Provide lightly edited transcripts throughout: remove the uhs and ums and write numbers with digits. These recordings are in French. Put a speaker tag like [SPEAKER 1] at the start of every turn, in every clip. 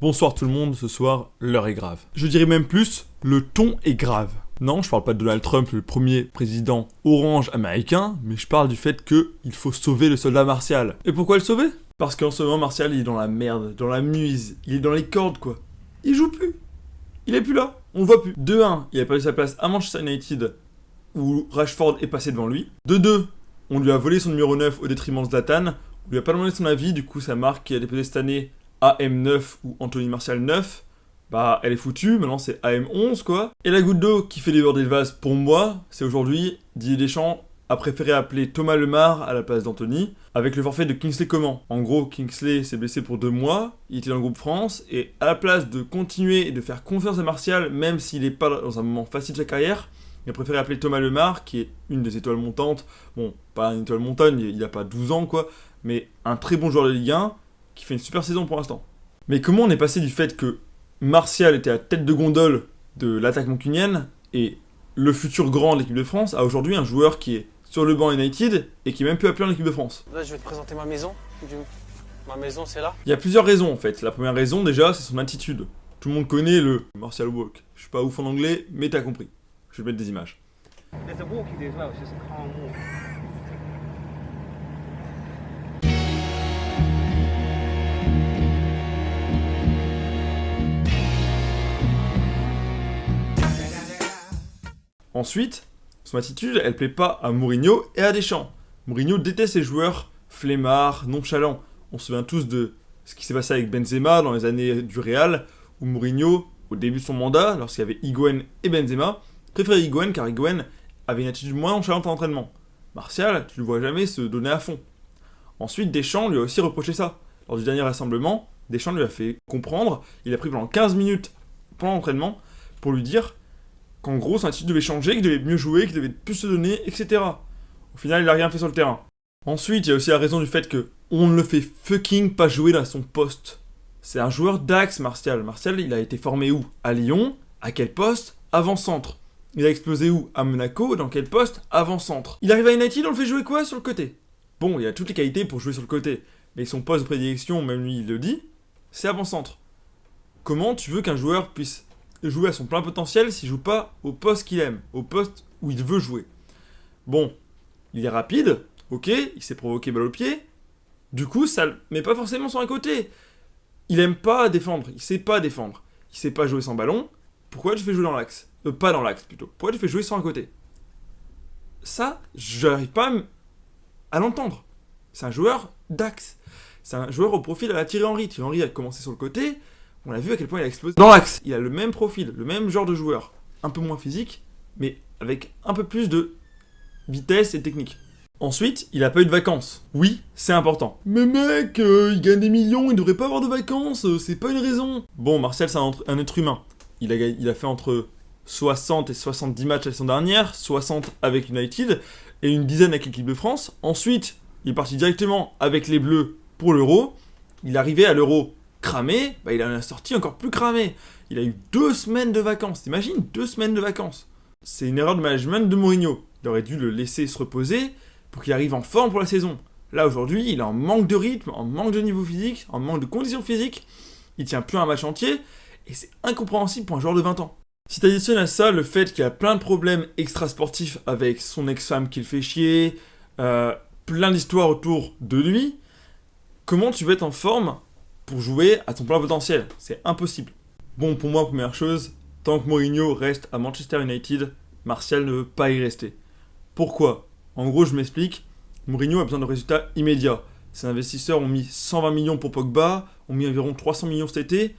[SPEAKER 1] Bonsoir tout le monde, ce soir, l'heure est grave. Je dirais même plus, le ton est grave. Non, je parle pas de Donald Trump, le premier président orange américain, mais je parle du fait qu'il faut sauver le soldat Martial. Et pourquoi le sauver? Parce qu'en ce moment, Martial, il est dans la merde, dans la muse, il est dans les cordes, quoi. Il joue plus. Il est plus là, on le voit plus. De 1, il a perdu sa place à Manchester United, où Rashford est passé devant lui. De 2, on lui a volé son numéro 9 au détriment de Zlatan. On lui a pas demandé son avis, du coup sa marque qui a déposé cette année AM9 ou Anthony Martial 9, bah elle est foutue, maintenant c'est AM11 quoi. Et la goutte d'eau qui fait déborder le vase pour moi, c'est aujourd'hui Didier Deschamps a préféré appeler Thomas Lemar à la place d'Anthony, avec le forfait de Kingsley Coman. En gros, Kingsley s'est blessé pour 2 mois, il était dans le groupe France, et à la place de continuer et de faire confiance à Martial, même s'il n'est pas dans un moment facile de sa carrière, il a préféré appeler Thomas Lemar, qui est une des étoiles montantes, bon, pas une étoile montante, il a pas 12 ans quoi, mais un très bon joueur de Ligue 1, qui fait une super saison pour l'instant. Mais comment on est passé du fait que Martial était à tête de gondole de l'attaque mancunienne, et le futur grand de l'équipe de France, à aujourd'hui un joueur qui est sur le banc United, et qui est même plus appelé en équipe de France?
[SPEAKER 2] Là, je vais te présenter ma maison. Ma maison, c'est là.
[SPEAKER 1] Il y a plusieurs raisons en fait. La première raison déjà, c'est son attitude. Tout le monde connaît le Martial Walk. Je suis pas ouf en anglais, mais t'as compris. Je vais mettre des images.
[SPEAKER 3] There's a walk you do as well, it's just a calm walk.
[SPEAKER 1] Ensuite, son attitude, elle plaît pas à Mourinho et à Deschamps. Mourinho déteste les joueurs flemmards, nonchalants. On se souvient tous de ce qui s'est passé avec Benzema dans les années du Real, où Mourinho, au début de son mandat, lorsqu'il y avait Higuaín et Benzema, préférait Higuaín car Higuaín avait une attitude moins nonchalante en entraînement. Martial, tu le vois jamais se donner à fond. Ensuite, Deschamps lui a aussi reproché ça. Lors du dernier rassemblement, Deschamps lui a fait comprendre, il a pris pendant 15 minutes pendant l'entraînement pour lui dire qu'en gros son attitude devait changer, qu'il devait mieux jouer, qu'il devait plus se donner, etc. Au final, il a rien fait sur le terrain. Ensuite, il y a aussi la raison du fait que on ne le fait fucking pas jouer dans son poste. C'est un joueur d'axe, Martial. Martial, il a été formé où? À Lyon. À quel poste? Avant-centre. Il a explosé où? À Monaco. Dans quel poste? Avant-centre. Il arrive à United, on le fait jouer quoi? Sur le côté. Bon, il a toutes les qualités pour jouer sur le côté. Mais son poste de prédilection, même lui il le dit, c'est avant-centre. Comment tu veux qu'un joueur puisse jouer à son plein potentiel s'il joue pas au poste qu'il aime, au poste où il veut jouer? Bon, il est rapide, ok, il s'est provoqué balle au pied, du coup ça le met pas forcément sur un côté. Il aime pas défendre, il sait pas défendre, il sait pas jouer sans ballon, pourquoi tu fais jouer dans l'axe? Pas dans l'axe plutôt, pourquoi tu fais jouer sur un côté? Ça, j'arrive pas à l'entendre. C'est un joueur d'axe, c'est un joueur au profil à la Thierry Henry. Thierry Henry a commencé sur le côté, on a vu à quel point il a explosé dans l'axe. Il a le même profil, le même genre de joueur, un peu moins physique, mais avec un peu plus de vitesse et technique. Ensuite, il a pas eu de vacances. Oui, c'est important. Mais mec, il gagne des millions, il devrait pas avoir de vacances, c'est pas une raison. Bon, Martial, c'est un être humain. Il a fait entre 60 et 70 matchs la saison dernière, 60 avec United, et une dizaine avec l'équipe de France. Ensuite, il est parti directement avec les Bleus pour l'Euro. Il est arrivé à l'Euro cramé, bah il en a sorti encore plus cramé. Il a eu 2 semaines de vacances, t'imagines? 2 semaines de vacances. C'est une erreur de management de Mourinho. Il aurait dû le laisser se reposer pour qu'il arrive en forme pour la saison. Là aujourd'hui, il est en manque de rythme, en manque de niveau physique, en manque de conditions physiques. Il tient plus un match entier, et c'est incompréhensible pour un joueur de 20 ans. Si t'additionnes à ça le fait qu'il a plein de problèmes extrasportifs avec son ex-femme qui le fait chier, plein d'histoires autour de lui, comment tu veux être en forme pour jouer à ton plein potentiel? C'est impossible. Bon, pour moi, première chose, tant que Mourinho reste à Manchester United, Martial ne veut pas y rester. Pourquoi? En gros, je m'explique. Mourinho a besoin de résultats immédiats. Ses investisseurs ont mis 120 millions pour Pogba, ont mis environ 300 millions cet été.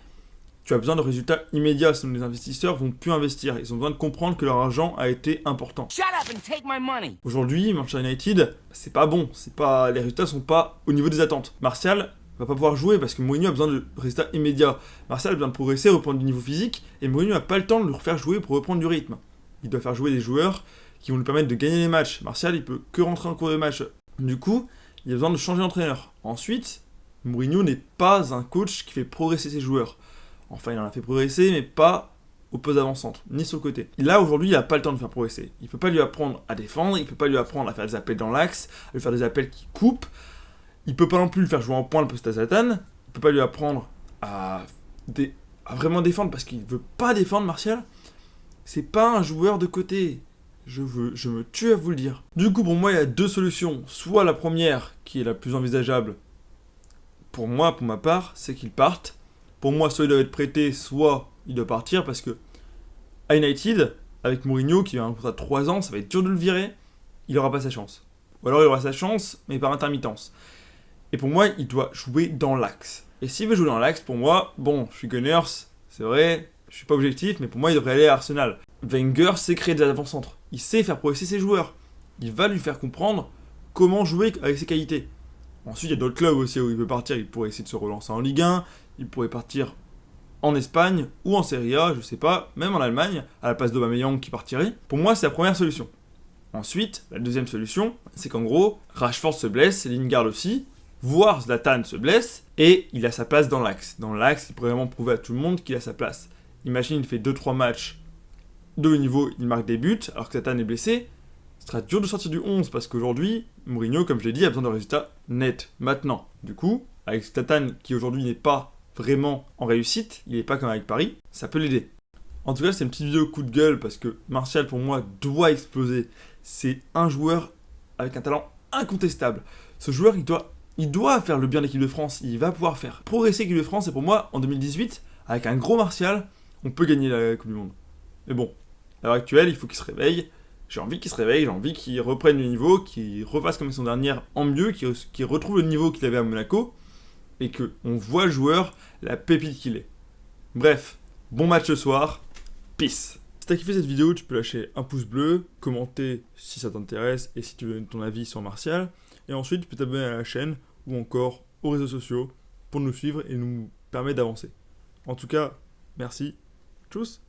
[SPEAKER 1] Tu as besoin de résultats immédiats, sinon les investisseurs vont plus investir. Ils ont besoin de comprendre que leur argent a été important.
[SPEAKER 3] Shut up and take my money.
[SPEAKER 1] Aujourd'hui, Manchester United, c'est pas bon. Les résultats sont pas au niveau des attentes. Martial va pas pouvoir jouer parce que Mourinho a besoin de résultats immédiats. Martial a besoin de progresser, reprendre du niveau physique, et Mourinho n'a pas le temps de le refaire jouer pour reprendre du rythme. Il doit faire jouer des joueurs qui vont lui permettre de gagner les matchs. Martial, il peut que rentrer en cours de match. Du coup, il a besoin de changer d'entraîneur. Ensuite, Mourinho n'est pas un coach qui fait progresser ses joueurs. Enfin, il en a fait progresser, mais pas au poste d'avant-centre, ni sur le côté. Là, aujourd'hui, il n'a pas le temps de faire progresser. Il peut pas lui apprendre à défendre, il peut pas lui apprendre à faire des appels dans l'axe, à lui faire des appels qui coupent. Il peut pas non plus le faire jouer en point le poste à Zlatan. Il peut pas lui apprendre à à vraiment défendre parce qu'il veut pas défendre, Martial. C'est pas un joueur de côté. Je me tue à vous le dire. Du coup, pour moi, il y a deux solutions. Soit la première, qui est la plus envisageable, pour moi, pour ma part, c'est qu'il parte. Pour moi, soit il doit être prêté, soit il doit partir, parce que à United, avec Mourinho, qui a un contrat de 3 ans, ça va être dur de le virer, il aura pas sa chance. Ou alors il aura sa chance, mais par intermittence. Et pour moi, il doit jouer dans l'axe. Et s'il veut jouer dans l'axe, pour moi, bon, je suis Gunners, c'est vrai, je suis pas objectif, mais pour moi, il devrait aller à Arsenal. Wenger sait créer des avant-centres. Il sait faire progresser ses joueurs. Il va lui faire comprendre comment jouer avec ses qualités. Ensuite, il y a d'autres clubs aussi où il veut partir. Il pourrait essayer de se relancer en Ligue 1. Il pourrait partir en Espagne ou en Serie A, je sais pas, même en Allemagne, à la place d'Aubameyang qui partirait. Pour moi, c'est la première solution. Ensuite, la deuxième solution, c'est qu'en gros, Rashford se blesse, Lingard aussi, voire Zlatan se blesse, et il a sa place dans l'axe. Dans l'axe, il pourrait vraiment prouver à tout le monde qu'il a sa place. Imagine, il fait 2-3 matchs de haut niveau, il marque des buts, alors que Zlatan est blessé. Ce sera dur de sortir du 11, parce qu'aujourd'hui, Mourinho, comme je l'ai dit, a besoin de résultats nets, maintenant. Du coup, avec Zlatan, qui aujourd'hui n'est pas vraiment en réussite, il n'est pas comme avec Paris, ça peut l'aider. En tout cas, c'est une petite vidéo coup de gueule, parce que Martial, pour moi, doit exploser. C'est un joueur avec un talent incontestable. Ce joueur, il doit faire le bien de l'équipe de France. Il va pouvoir faire progresser l'équipe de France. Et pour moi, en 2018, avec un gros Martial, on peut gagner la Coupe du Monde. Mais bon, à l'heure actuelle, il faut qu'il se réveille. J'ai envie qu'il se réveille, j'ai envie qu'il reprenne le niveau, qu'il refasse comme son dernière en mieux, qu'il retrouve le niveau qu'il avait à Monaco. Et qu'on voit le joueur, la pépite qu'il est. Bref, bon match ce soir. Peace. Si t'as kiffé cette vidéo, tu peux lâcher un pouce bleu, commenter si ça t'intéresse et si tu veux donner ton avis sur Martial. Et ensuite, tu peux t'abonner à la chaîne ou encore aux réseaux sociaux pour nous suivre et nous permettre d'avancer. En tout cas, merci. Tchuss.